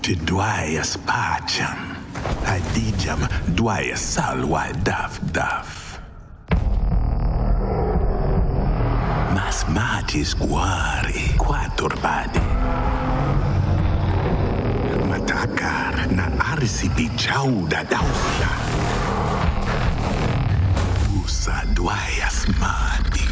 Te dwaia spacem, adigiam dwaia salwa daf. Mas matis guari quaturbadi. Matakar na arsipi chauda dausa. Usa dwaia smadi.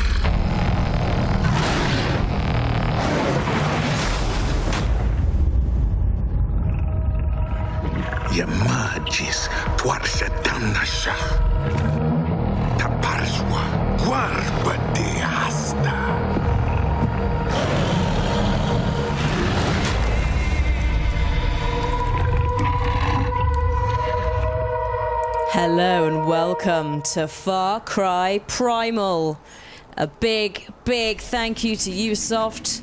Yamagis tuarsa tanasha. Taparswa guarba de hasta. Hello and welcome to Far Cry Primal. A big thank you to Ubisoft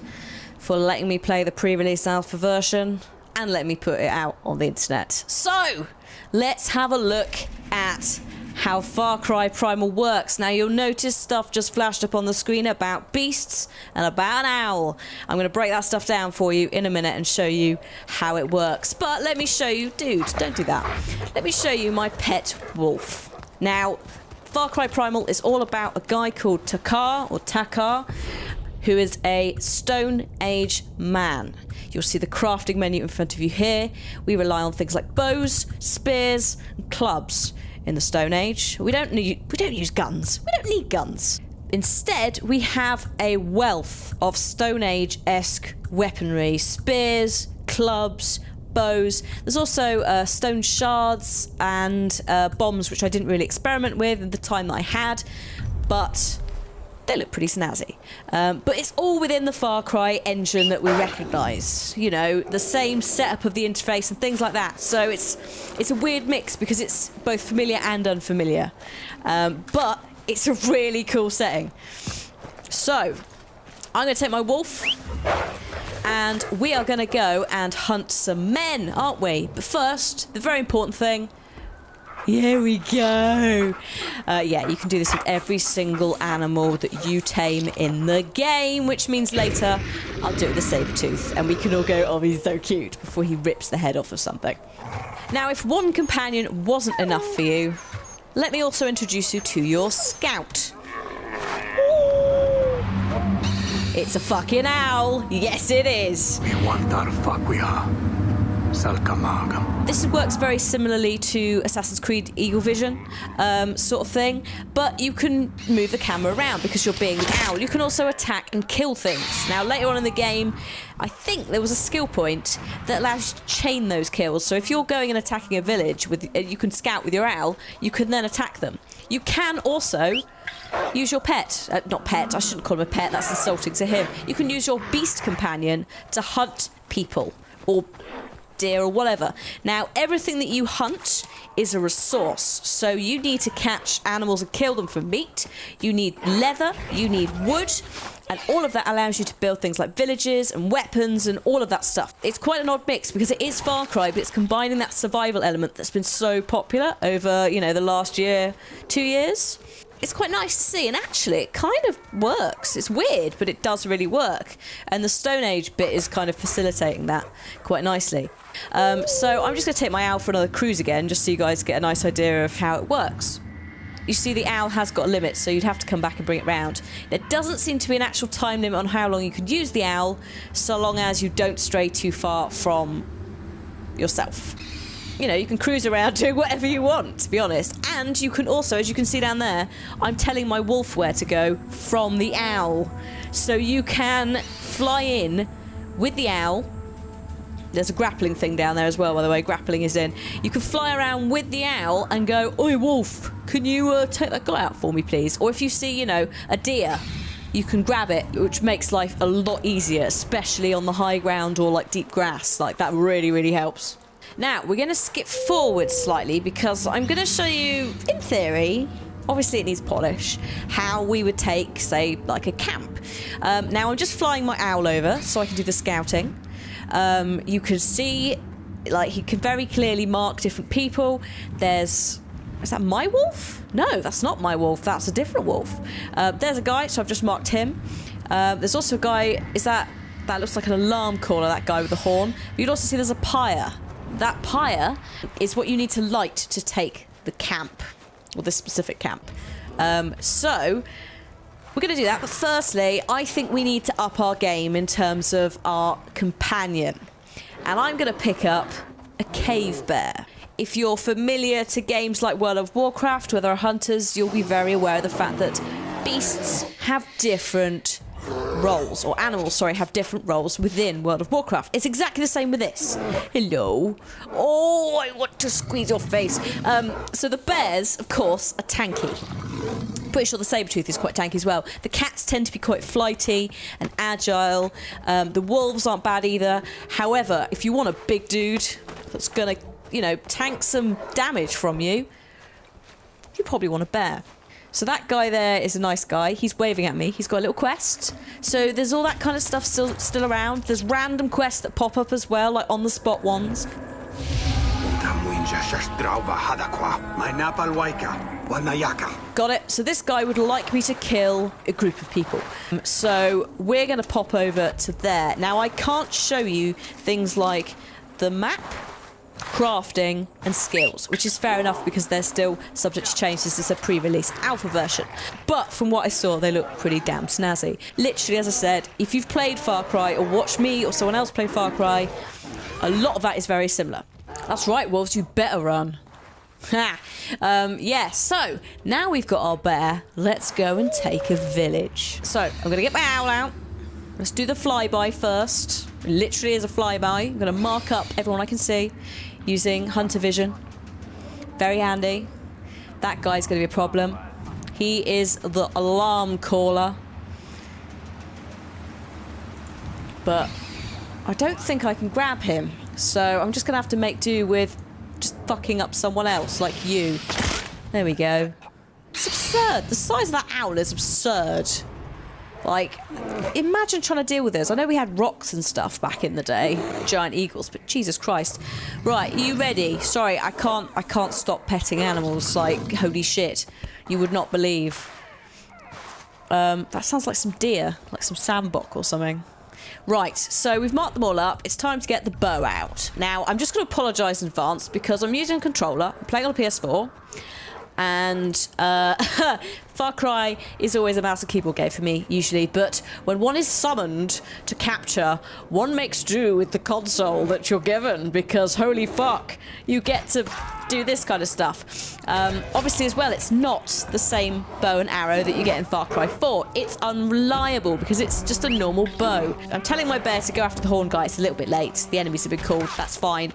for letting me play the pre-release alpha version and let me put it out on the internet. So, let's have a look at how Far Cry Primal works. Now, you'll notice stuff just flashed up on the screen about beasts and about an owl. I'm going to break that stuff down for you in a minute and show you how it works. But let me show you... Dude, don't do that. Let me show you my pet wolf. Now, Far Cry Primal is all about a guy called Takar, who is a Stone Age man. You'll see the crafting menu in front of you here. We rely on things like bows, spears, and clubs in the Stone Age. We don't use guns. We don't need guns. Instead, we have a wealth of Stone Age-esque weaponry, spears, clubs, bows. There's also stone shards and bombs, which I didn't really experiment with at the time that I had, but they look pretty snazzy. But it's all within the Far Cry engine that we recognise. You know, the same setup of the interface and things like that. So it's a weird mix because it's both familiar and unfamiliar. But it's a really cool setting. So, I'm going to take my wolf and we are going to go and hunt some men, aren't we? But first, the very important thing. Here we go. Yeah, you can do this with every single animal that you tame in the game, which means later I'll do it with a saber-tooth and we can all go, oh, he's so cute, before he rips the head off of something. Now, if one companion wasn't enough for you, let me also introduce you to your scout. It's a fucking owl. Yes, it is. We want our fuck we are. This works very similarly to Assassin's Creed Eagle Vision sort of thing, but you can move the camera around because you're being the owl. You can also attack and kill things. Now, later on in the game, I think there was a skill point that allows you to chain those kills. So if you're going and attacking a village, you can scout with your owl, you can then attack them. You can also use your pet. Not pet, I shouldn't call him a pet, that's insulting to him. You can use your beast companion to hunt people, or deer or whatever. Now, everything that you hunt is a resource, so you need to catch animals and kill them for meat. You need leather, you need wood, and all of that allows you to build things like villages and weapons and all of that stuff. It's quite an odd mix because it is Far Cry, but it's combining that survival element that's been so popular over, you know, the last year, 2 years. It's quite nice to see, and actually it kind of works. It's weird, but it does really work. And the Stone Age bit is kind of facilitating that quite nicely. So I'm just going to take my owl for another cruise again, just so you guys get a nice idea of how it works. You see the owl has got a limit, so you'd have to come back and bring it round. There doesn't seem to be an actual time limit on how long you can use the owl, so long as you don't stray too far from yourself. You know, you can cruise around doing whatever you want, to be honest. And you can also, as you can see down there, I'm telling my wolf where to go from the owl. So you can fly in with the owl. There's a grappling thing down there as well, by the way. Grappling is in. You can fly around with the owl and go, "Oi, wolf, can you take that guy out for me, please?" Or if you see, you know, a deer, you can grab it, which makes life a lot easier, especially on the high ground or like deep grass. Like, that really, really helps. Now, we're going to skip forward slightly because I'm going to show you, in theory, obviously it needs polish, how we would take, say, like a camp. Now, I'm just flying my owl over so I can do the scouting. You can see, like, he can very clearly mark different people. There's... Is that my wolf? No, that's not my wolf. That's a different wolf. There's a guy, so I've just marked him. There's also a guy... Is that That looks like an alarm caller, that guy with the horn. But you'd also see there's a pyre. That pyre is what you need to light to take the camp, or this specific camp. So we're going to do that, but firstly, I think we need to up our game in terms of our companion. And I'm going to pick up a cave bear. If you're familiar to games like World of Warcraft, where there are hunters, you'll be very aware of the fact that beasts have different roles, or animals, sorry, have different roles within World of Warcraft. It's exactly the same with this. Hello. Oh, I want to squeeze your face. So the bears, of course, are tanky. Pretty sure the saber-tooth is quite tanky as well. The cats tend to be quite flighty and agile. The wolves aren't bad either. However, if you want a big dude that's gonna, you know, tank some damage from you, you probably want a bear. So that guy there is a nice guy. He's waving at me. He's got a little quest. So there's all that kind of stuff still around. There's random quests that pop up as well, like on-the-spot ones. Got it. So this guy would like me to kill a group of people. So we're going to pop over to there. Now, I can't show you things like the map, crafting and skills, which is fair enough because they're still subject to change. This is a pre-release alpha version, but from what I saw, they look pretty damn snazzy. Literally, as I said, if you've played Far Cry or watched me or someone else play Far Cry, a lot of that is very similar. That's right, wolves, you better run. Ha! Yeah, so now we've got our bear, let's go and take a village. So I'm gonna get my owl out. Let's do the flyby first. It literally is a flyby. I'm gonna mark up everyone I can see using hunter vision. Very handy. That guy's gonna be a problem. He is the alarm caller. But I don't think I can grab him. So I'm just gonna have to make do with just fucking up someone else, like you. There we go. It's absurd. The size of that owl is absurd. Like, imagine trying to deal with this. I know we had rocks and stuff back in the day, giant eagles, but Jesus Christ. Right, are you ready? Sorry, I can't stop petting animals. Like, holy shit, you would not believe. That sounds like some deer, like some sandbok or something. Right, so we've marked them all up. It's time to get the bow out. Now, I'm just going to apologise in advance because I'm using a controller. I'm playing on a PS4. And Far Cry is always a mouse and keyboard game for me, usually. But when one is summoned to capture, one makes do with the console that you're given because, holy fuck, you get to do this kind of stuff. Obviously, as well, it's not the same bow and arrow that you get in Far Cry 4. It's unreliable because it's just a normal bow. I'm telling my bear to go after the horn guy. It's a little bit late. The enemies have been called. That's fine.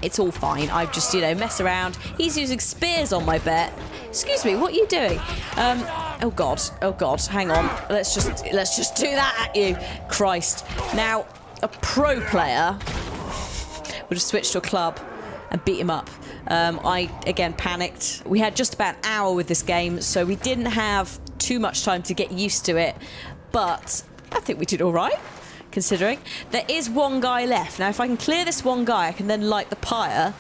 It's all fine. I've just, you know, mess around. He's using spears on my bet. Excuse me, what are you doing? Oh god, hang on. Let's just do that at you. Christ. Now, a pro player would have switched to a club and beat him up. I, again, panicked. We had just about an hour with this game, so we didn't have too much time to get used to it. But I think we did all right. Considering there is one guy left. Now, if I can clear this one guy, I can then light the pyre,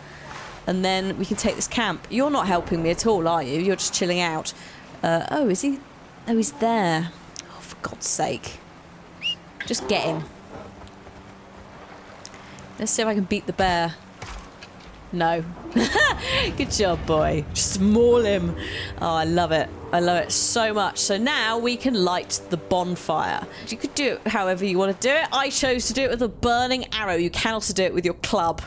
and then we can take this camp. You're not helping me at all, are you? You're just chilling out. Oh, is he? Oh, he's there. Oh, for God's sake. Just get him. Let's see if I can beat the bear. No. Good job, boy. Just maul him. Oh, I love it. I love it so much. So now we can light the bonfire. You could do it however you want to do it. I chose to do it with a burning arrow. You can also do it with your club.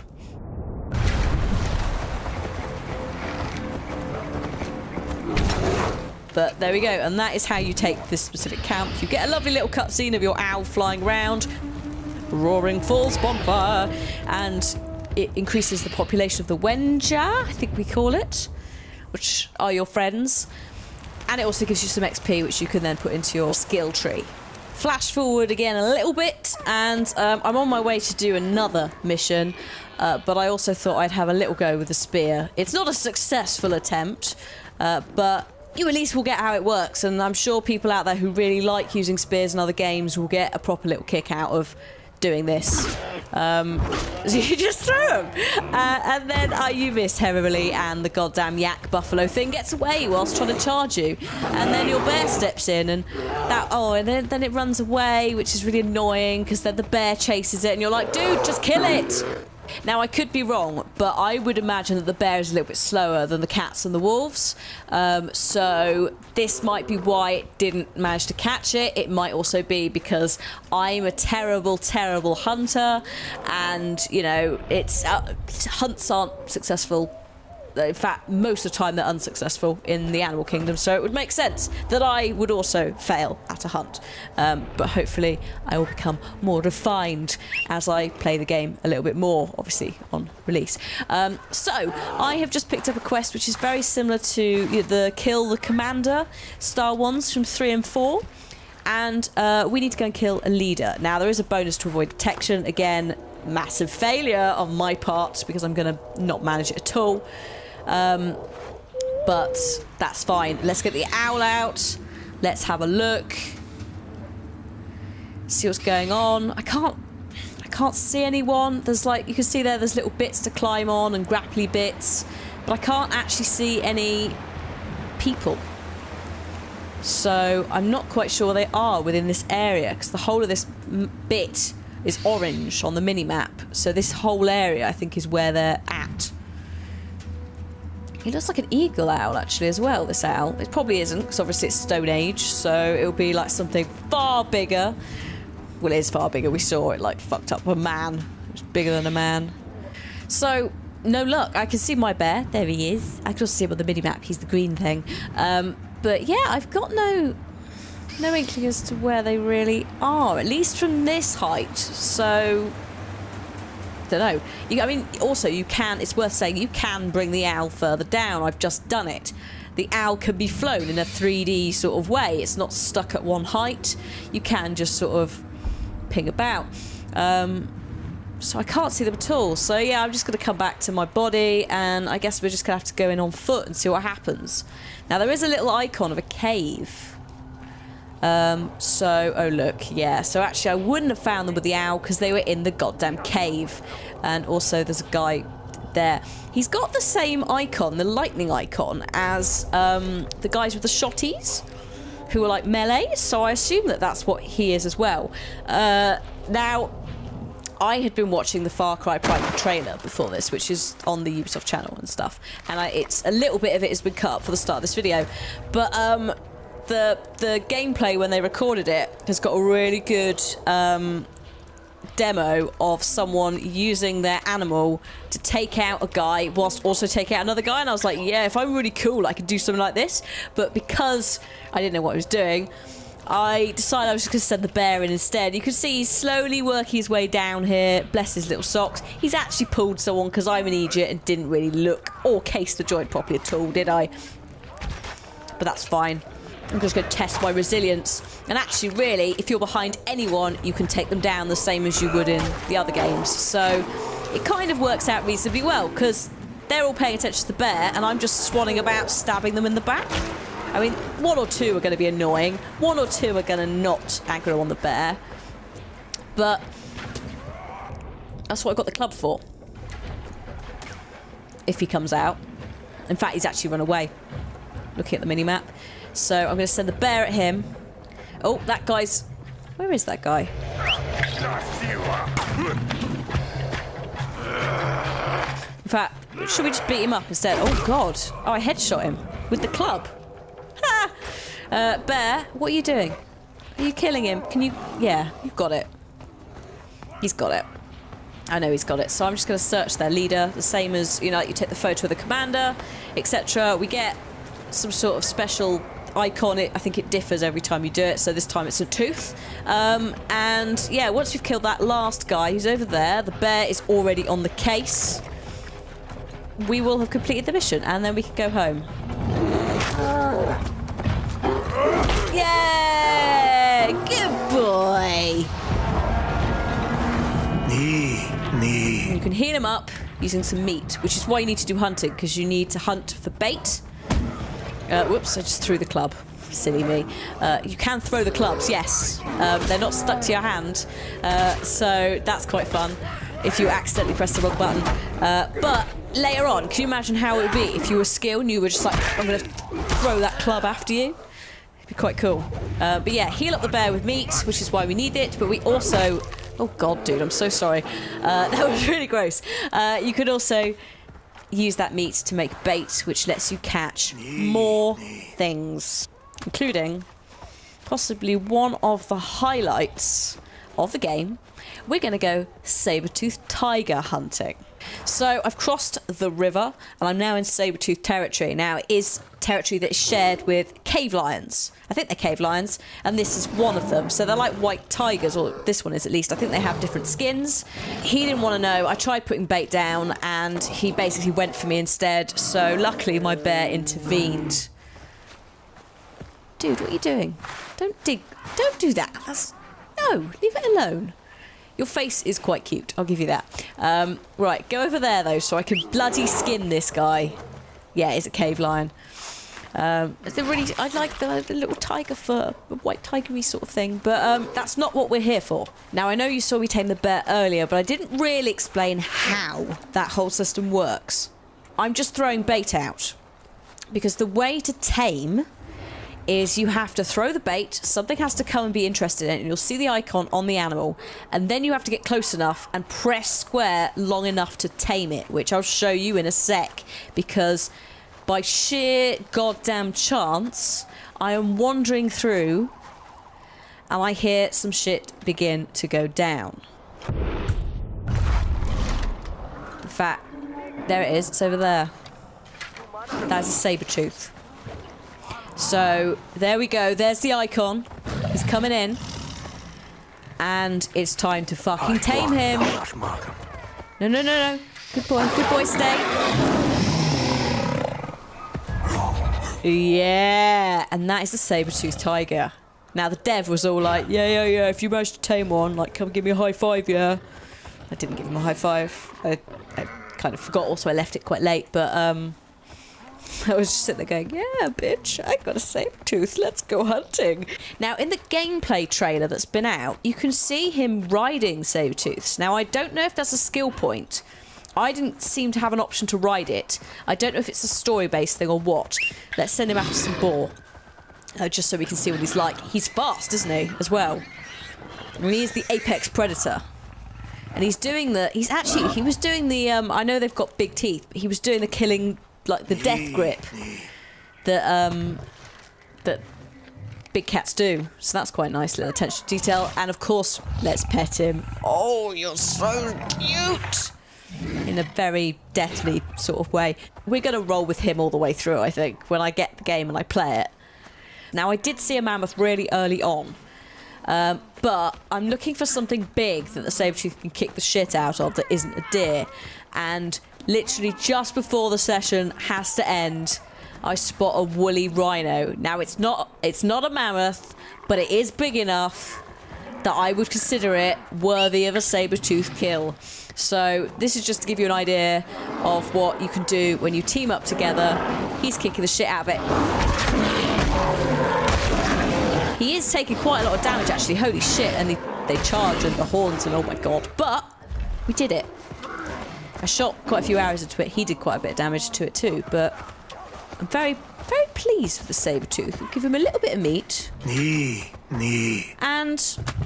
But there we go. And that is how you take this specific camp. You get a lovely little cutscene of your owl flying around. Roaring Falls bonfire. And it increases the population of the Wenja, I think we call it, which are your friends. And it also gives you some XP, which you can then put into your skill tree. Flash forward again a little bit, and I'm on my way to do another mission, but I also thought I'd have a little go with the spear. It's not a successful attempt, but you at least will get how it works, and I'm sure people out there who really like using spears in other games will get a proper little kick out of doing this. So you just throw them. And then you miss heavily, and the goddamn yak buffalo thing gets away whilst trying to charge you. And then your bear steps in, and then it runs away, which is really annoying, because then the bear chases it, and you're like, dude, just kill it! Now, I could be wrong, but I would imagine that the bear is a little bit slower than the cats and the wolves. So this might be why it didn't manage to catch it. It might also be because I'm a terrible, terrible hunter, and, you know, hunts aren't successful. In fact, most of the time they're unsuccessful in the animal kingdom, so it would make sense that I would also fail at a hunt. But hopefully I will become more refined as I play the game a little bit more, obviously, on release. So, I have just picked up a quest which is very similar to the Kill the Commander style ones from 3 and 4. And we need to go and kill a leader. Now, there is a bonus to avoid detection. Again, massive failure on my part, because I'm going to not manage it at all. But that's fine. Let's get the owl out. Let's have a look. See what's going on. I can't see anyone. There's like, you can see there's little bits to climb on and grapply bits, but I can't actually see any people. So I'm not quite sure they are within this area, because the whole of this bit is orange on the mini-map. So this whole area, I think, is where they're at. He looks like an eagle owl, actually, as well, this owl. It probably isn't, because obviously it's Stone Age, so it'll be like something far bigger. Well, it is far bigger. We saw it, like, fucked up a man. It was bigger than a man. So, no luck. I can see my bear. There he is. I can also see him on the mini-map. He's the green thing. But, yeah, I've got no inkling as to where they really are, at least from this height. So, don't know. I mean, also, you can, it's worth saying, you can bring the owl further down. I've just done it. The owl can be flown in a 3D sort of way. It's not stuck at one height. You can just sort of ping about. So I can't see them at all. So, yeah, I'm just going to come back to my body, and I guess we're just going to have to go in on foot and see what happens. Now, there is a little icon of a cave. Oh look, yeah, so actually I wouldn't have found them with the owl because they were in the goddamn cave. And also there's a guy there. He's got the same icon, the lightning icon, as the guys with the shotties, who are like melee, so I assume that that's what he is as well. Now, I had been watching the Far Cry Primal trailer before this, which is on the Ubisoft channel and stuff, and it's a little bit of it has been cut up for the start of this video, but the gameplay when they recorded it has got a really good demo of someone using their animal to take out a guy whilst also taking out another guy, and I was like, yeah, if I'm really cool I could do something like this. But because I didn't know what I was doing, I decided I was just going to send the bear in instead. You can see he's slowly working his way down here. Bless his little socks. He's actually pulled someone because I'm an idiot and didn't really look or case the joint properly at all, did I? But that's fine. I'm just going to test my resilience. And actually, really, if you're behind anyone, you can take them down the same as you would in the other games. So it kind of works out reasonably well, because they're all paying attention to the bear, and I'm just swanning about stabbing them in the back. I mean, one or two are going to be annoying. One or two are going to not aggro on the bear. But that's what I got the club for. If he comes out. In fact, he's actually run away. Looking at the mini-map. So I'm going to send the bear at him. Oh, that guy's... Where is that guy? In fact, should we just beat him up instead? Oh, God. Oh, I headshot him with the club. Ha! Bear, what are you doing? Are you killing him? Can you... Yeah, you've got it. He's got it. I know he's got it. So I'm just going to search their leader, the same as, you know, you take the photo of the commander, etc. We get some sort of special icon. I think it differs every time you do it, so this time it's a tooth. And yeah, once we've killed that last guy who's over there, the bear is already on the case. We will have completed the mission, and then we can go home. Yay! Good boy! You can heal him up using some meat, which is why you need to do hunting, because you need to hunt for bait. Whoops, I just threw the club. silly me. You can throw the clubs, yes. They're not stuck to your hand, so that's quite fun if you accidentally press the wrong button. But later on, can you imagine how it would be if you were skilled and you were just like, I'm going to throw that club after you? It'd be quite cool. But yeah, heal up the bear with meat, which is why we need it, but we also... Oh god, dude, I'm so sorry. That was really gross. You could also use that meat to make bait, which lets you catch more things, including possibly one of the highlights of the game. We're going to go saber-toothed tiger hunting. So I've crossed the river and I'm now in saber-toothed territory. Now it is territory that is shared with cave lions. I think they're cave lions, and this is one of them. So they're like white tigers, or this one is at least. I think they have different skins. He didn't want to know. I tried putting bait down and he basically went for me instead. So luckily my bear intervened. Dude, what are you doing? Don't dig. Don't do that. No, leave it alone. Your face is quite cute, I'll give you that. Right, go over there though, so I can bloody skin this guy. Yeah, it's a cave lion. I like the little tiger fur, the white tigery sort of thing, but that's not what we're here for. Now, I know you saw me tame the bear earlier, but I didn't really explain how that whole system works. I'm just throwing bait out, because the way to tame is you have to throw the bait, something has to come and be interested in it, and you'll see the icon on the animal, and then you have to get close enough and press square long enough to tame it, which I'll show you in a sec, because by sheer goddamn chance, I am wandering through and I hear some shit begin to go down. In fact, there it is, it's over there. That's a saber-tooth. So, there we go. There's the icon. He's coming in. And it's time to fucking tame him. No. Good boy, stay. Yeah. And that is the saber-toothed tiger. Now, the dev was all like, yeah, if you manage to tame one, like, come give me a high five, yeah. I didn't give him a high five. I kind of forgot also I left it quite late, but, I was just sitting there going, yeah, bitch, I got a saber-tooth, let's go hunting. Now, in the gameplay trailer that's been out, you can see him riding saber-tooths. Now, I don't know if that's a skill point. I didn't seem to have an option to ride it. I don't know if it's a story-based thing or what. Let's send him after some boar. Just so we can see what he's like. He's fast, isn't he, as well? I mean, he is the apex predator. And he's doing the... He was doing the... I know they've got big teeth, but he was doing the killing... like the death grip that big cats do. So that's quite nice little attention to detail. And of course, let's pet him. Oh, you're so cute! In a very deathly sort of way. We're going to roll with him all the way through, I think, when I get the game and I play it. Now, I did see a mammoth really early on. But I'm looking for something big that the saber-tooth can kick the shit out of that isn't a deer. And literally just before the session has to end, I spot a woolly rhino. Now, it's not a mammoth, but it is big enough that I would consider it worthy of a saber-tooth kill. So this is just to give you an idea of what you can do when you team up together. He's kicking the shit out of it. He is taking quite a lot of damage, actually. Holy shit. And they charge and the horns and oh my god. But we did it. I shot quite a few arrows into it. He did quite a bit of damage to it too. But I'm very, very pleased with the saber-tooth. We'll give him a little bit of meat. And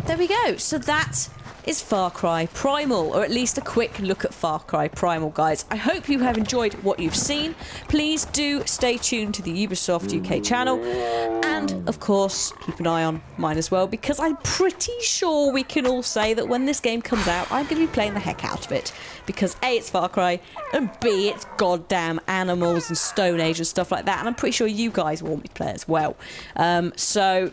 there we go. So that is Far Cry Primal, or at least a quick look at Far Cry Primal, guys. I hope you have enjoyed what you've seen. Please do stay tuned to the Ubisoft UK channel, and of course keep an eye on mine as well, because I'm pretty sure we can all say that when this game comes out, I'm going to be playing the heck out of it, because A, it's Far Cry, and B, it's goddamn animals and Stone Age and stuff like that, and I'm pretty sure you guys want me to play as well. So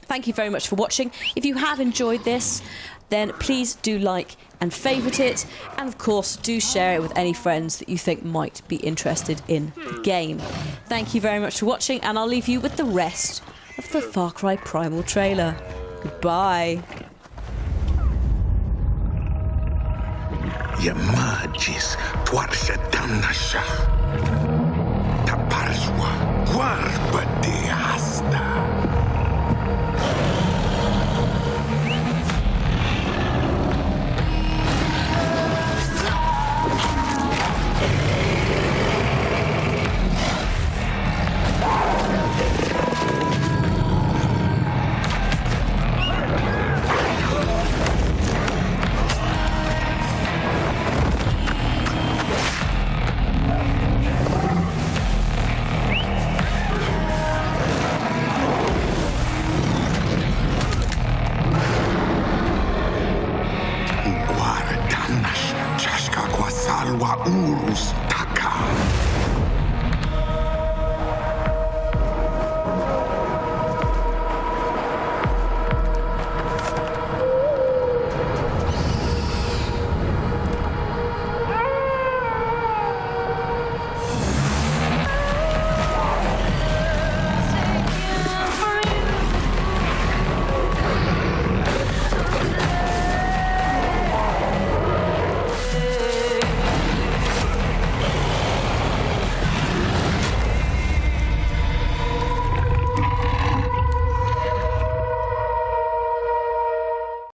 thank you very much for watching. If you have enjoyed this, then please do like and favourite it, and of course do share it with any friends that you think might be interested in the game. Thank you very much for watching, and I'll leave you with the rest of the Far Cry Primal trailer. Goodbye. Yamagis Twarshatanasha Taparswa Warbadiasta. wa urus taka.